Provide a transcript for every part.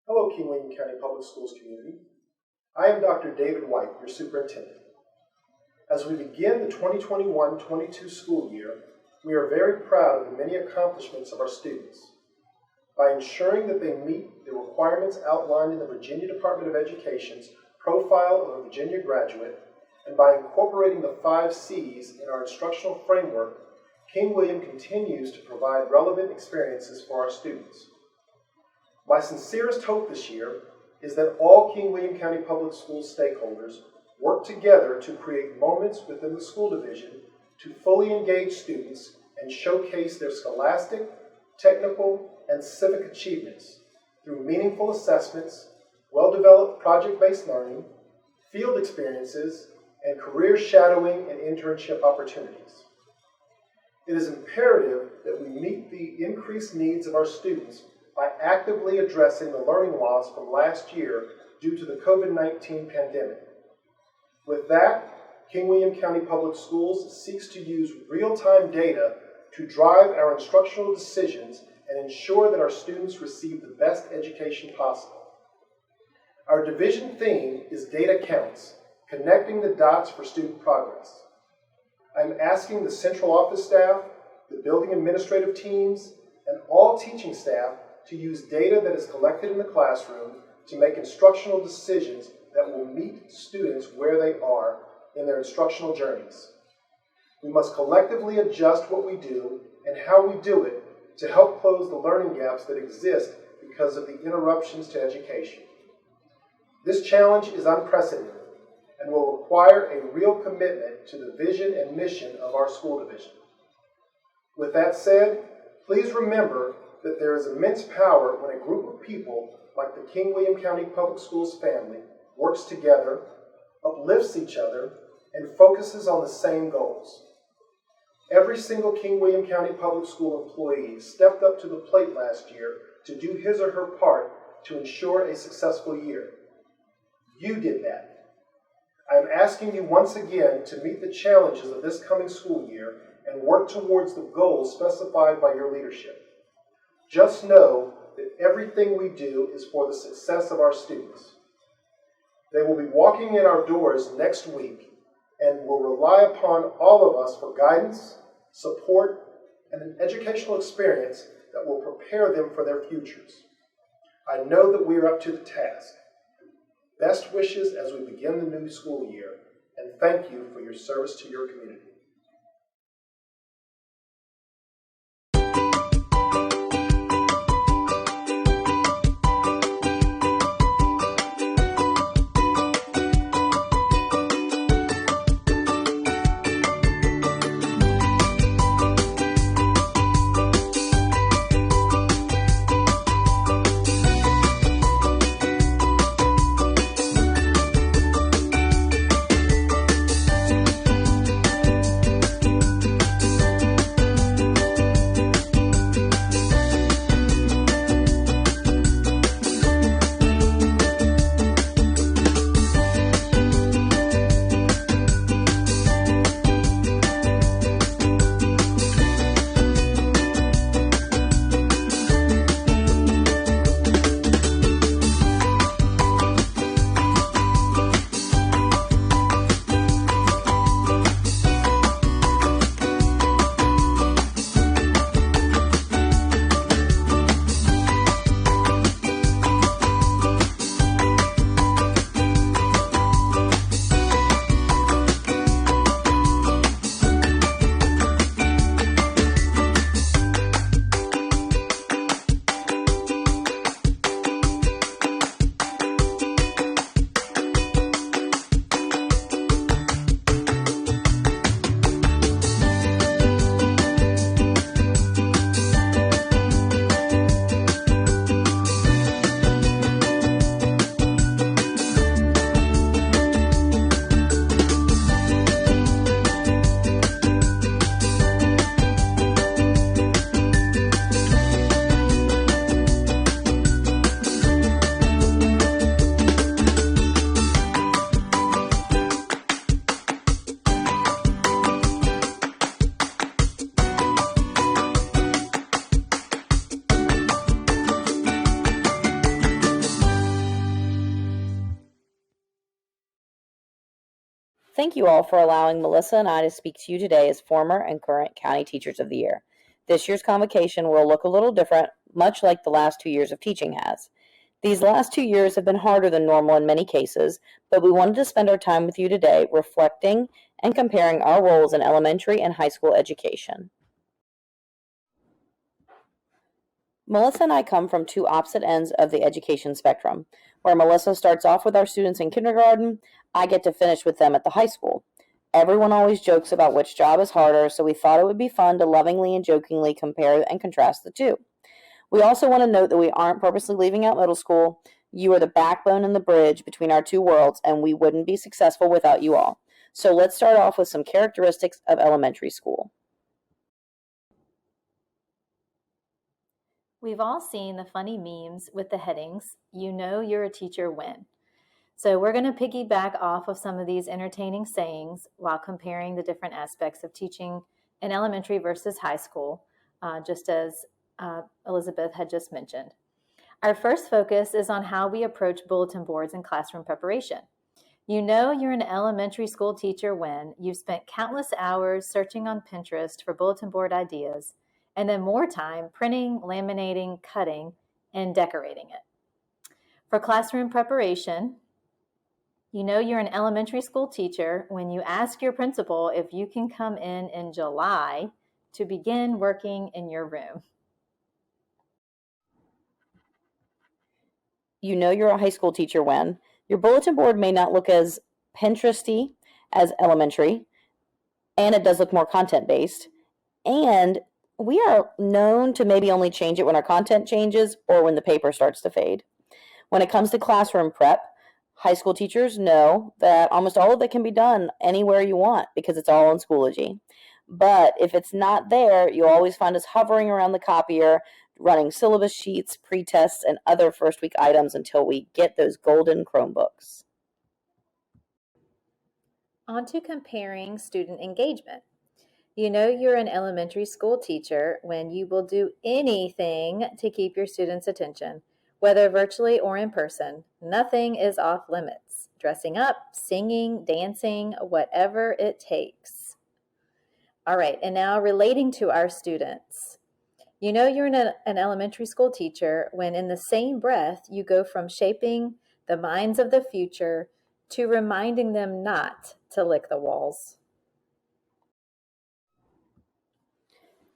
Hello, King William County Public Schools community. I am Dr. David White, your superintendent. As we begin the 2021-22 school year, we are very proud of the many accomplishments of our students. By ensuring that they meet the requirements outlined in the Virginia Department of Education's Profile of a Virginia Graduate, and by incorporating the 5 C's in our instructional framework, King William continues to provide relevant experiences for our students. My sincerest hope this year is that all King William County Public Schools stakeholders work together to create moments within the school division to fully engage students and showcase their scholastic, technical, and civic achievements through meaningful assessments, well-developed project-based learning, field experiences, and career shadowing and internship opportunities. It is imperative that we meet the increased needs of our students by actively addressing the learning loss from last year due to the COVID-19 pandemic. With that, King William County Public Schools seeks to use real-time data to drive our instructional decisions and ensure that our students receive the best education possible. Our division theme is Data Counts, connecting the dots for student progress. I'm asking the central office staff, the building administrative teams, and all teaching staff to use data that is collected in the classroom to make instructional decisions that will meet students where they are in their instructional journeys. We must collectively adjust what we do and how we do it to help close the learning gaps that exist because of the interruptions to education. This challenge is unprecedented and will require a real commitment to the vision and mission of our school division. With that said, please remember that there is immense power when a group of people like the King William County Public Schools family works together, uplifts each other, and focuses on the same goals. Every single King William County Public School employee stepped up to the plate last year to do his or her part to ensure a successful year. You did that. I am asking you once again to meet the challenges of this coming school year and work towards the goals specified by your leadership. Just know that everything we do is for the success of our students. They will be walking in our doors next week and will rely upon all of us for guidance, support, and an educational experience that will prepare them for their futures. I know that we are up to the task. Best wishes as we begin the new school year, and thank you for your service to your community. thank you all for allowing Melissa and I to speak to you today as former and current County Teachers of the Year. This year's convocation will look a little different, much like the last 2 years of teaching has. These last 2 years have been harder than normal in many cases, but we wanted to spend our time with you today reflecting and comparing our roles in elementary and high school education. Melissa and I come from two opposite ends of the education spectrum. Where Melissa starts off with our students in kindergarten, I get to finish with them at the high school. Everyone always jokes about which job is harder, so we thought it would be fun to lovingly and jokingly compare and contrast the two. We also want to note that we aren't purposely leaving out middle school. You are the backbone and the bridge between our two worlds, and we wouldn't be successful without you all. So let's start off with some characteristics of elementary school. We've all seen the funny memes with the headings, "You know you're a teacher when." So we're going to piggyback off of some of these entertaining sayings while comparing the different aspects of teaching in elementary versus high school, just as Elizabeth had just mentioned. Our first focus is on how we approach bulletin boards and classroom preparation. You know you're an elementary school teacher when you've spent countless hours searching on Pinterest for bulletin board ideas, and then more time printing, laminating, cutting, and decorating it. For classroom preparation, you know you're an elementary school teacher when you ask your principal if you can come in July to begin working in your room. You know you're a high school teacher when your bulletin board may not look as Pinteresty as elementary, and it does look more content-based, and we are known to maybe only change it when our content changes or when the paper starts to fade. When it comes to classroom prep, high school teachers know that almost all of it can be done anywhere you want because it's all in Schoology. But if it's not there, you'll always find us hovering around the copier, running syllabus sheets, pre-tests, and other first week items until we get those golden Chromebooks. On to comparing student engagement. You know you're an elementary school teacher when you will do anything to keep your students' attention, whether virtually or in person. Nothing is off limits. Dressing up, singing, dancing, whatever it takes. All right, and now relating to our students. You know you're an elementary school teacher when in the same breath you go from shaping the minds of the future to reminding them not to lick the walls.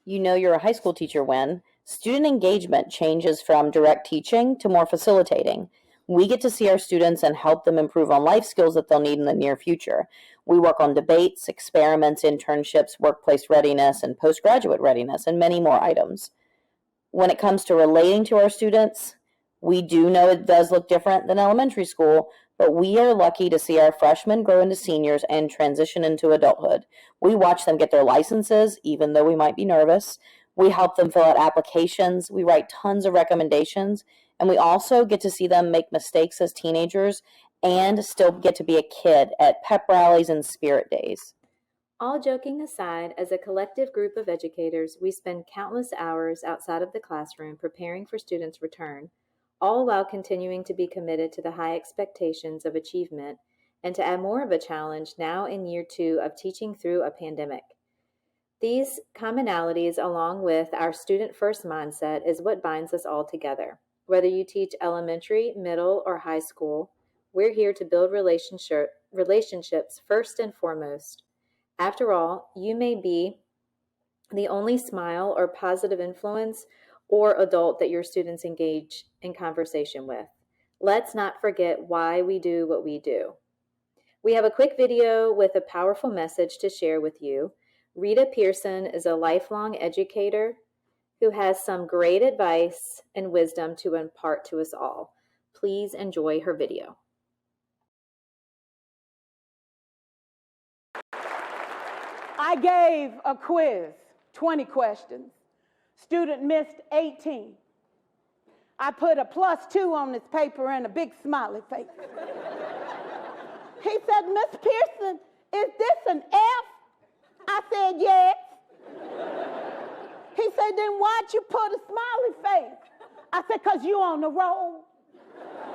You know you're a high school teacher when student engagement changes from direct teaching to more facilitating. We get to see our students and help them improve on life skills that they'll need in the near future. We work on debates, experiments, internships, workplace readiness, and postgraduate readiness, and many more items. When it comes to relating to our students, we do know it does look different than elementary school, but we are lucky to see our freshmen grow into seniors and transition into adulthood. We watch them get their licenses, even though we might be nervous. We help them fill out applications. We write tons of recommendations. And we also get to see them make mistakes as teenagers and still get to be a kid at pep rallies and spirit days. All joking aside, as a collective group of educators, we spend countless hours outside of the classroom preparing for students' return, all while continuing to be committed to the high expectations of achievement and to add more of a challenge now in year 2 of teaching through a pandemic. These commonalities, along with our student-first mindset, is what binds us all together. Whether you teach elementary, middle, or high school, we're here to build relationships first and foremost. After all, you may be the only smile or positive influence or adult that your students engage in conversation with. Let's not forget why we do what we do. We have a quick video with a powerful message to share with you. Rita Pearson is a lifelong educator who has some great advice and wisdom to impart to us all. Please enjoy her video. I gave a quiz, 20 questions. Student missed 18. I put a +2 on this paper and a big smiley face. He said, "Miss Pearson, is this an F?" I said, "Yes." He said, "Then why'd you put a smiley face?" I said, "'Cause you on the roll.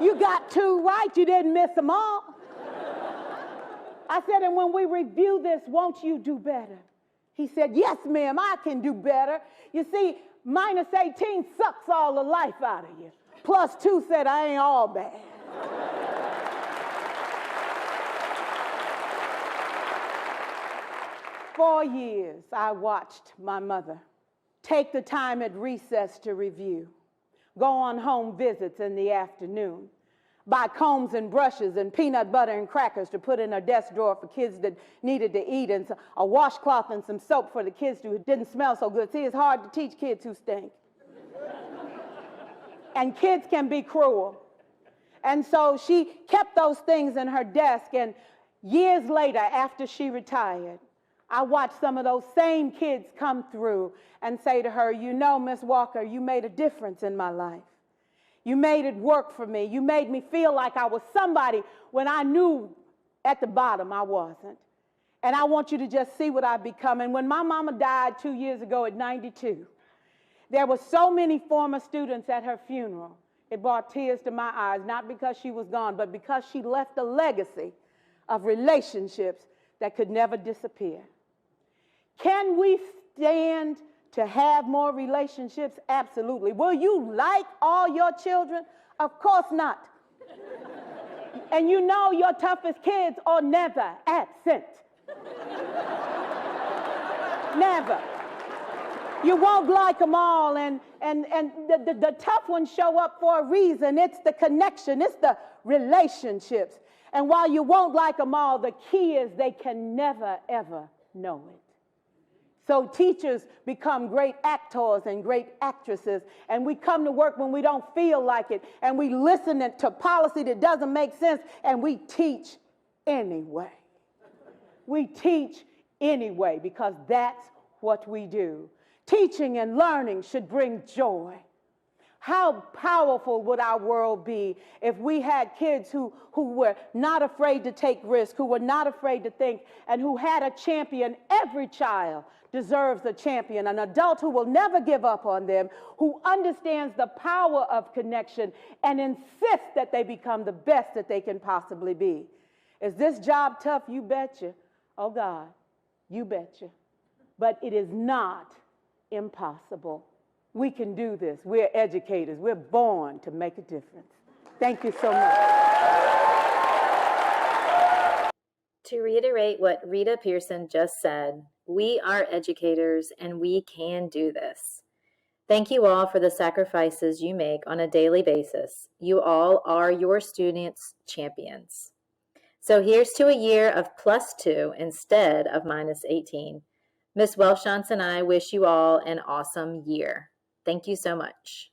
You got 2 right, you didn't miss them all." I said, and when we review this, won't you do better? He said, yes, ma'am, I can do better. You see, minus 18 sucks all the life out of you. Plus 2 said, I ain't all bad. For years, I watched my mother take the time at recess to review, go on home visits in the afternoon, buy combs and brushes and peanut butter and crackers to put in her desk drawer for kids that needed to eat, and a washcloth and some soap for the kids who didn't smell so good. See, it's hard to teach kids who stink. And kids can be cruel. And so she kept those things in her desk, and years later, after she retired, I watched some of those same kids come through and say to her, you know, Miss Walker, you made a difference in my life. You made it work for me. You made me feel like I was somebody when I knew at the bottom I wasn't. And I want you to just see what I've become. And when my mama died 2 years ago at 92, there were so many former students at her funeral. It brought tears to my eyes, not because she was gone, but because she left a legacy of relationships that could never disappear. Can we stand to have more relationships? Absolutely. Will you like all your children? Of course not. And you know your toughest kids are never absent. Never. You won't like them all, and the tough ones show up for a reason. It's the connection, it's the relationships. And while you won't like them all, the key is they can never, ever know it. So teachers become great actors and great actresses, and we come to work when we don't feel like it, and we listen to policy that doesn't make sense, and we teach anyway. We teach anyway because that's what we do. Teaching and learning should bring joy. How powerful would our world be if we had kids who were not afraid to take risks, who were not afraid to think, and who had a champion? Every child deserves a champion, an adult who will never give up on them, who understands the power of connection and insists that they become the best that they can possibly be. Is this job tough? You betcha. Oh God, you betcha. But it is not impossible. We can do this. We're educators. We're born to make a difference. Thank you so much. To reiterate what Rita Pearson just said, we are educators and we can do this. Thank you all for the sacrifices you make on a daily basis. You all are your students' champions. So here's to a year of +2 instead of -18. Ms. Welshantz and I wish you all an awesome year. Thank you so much.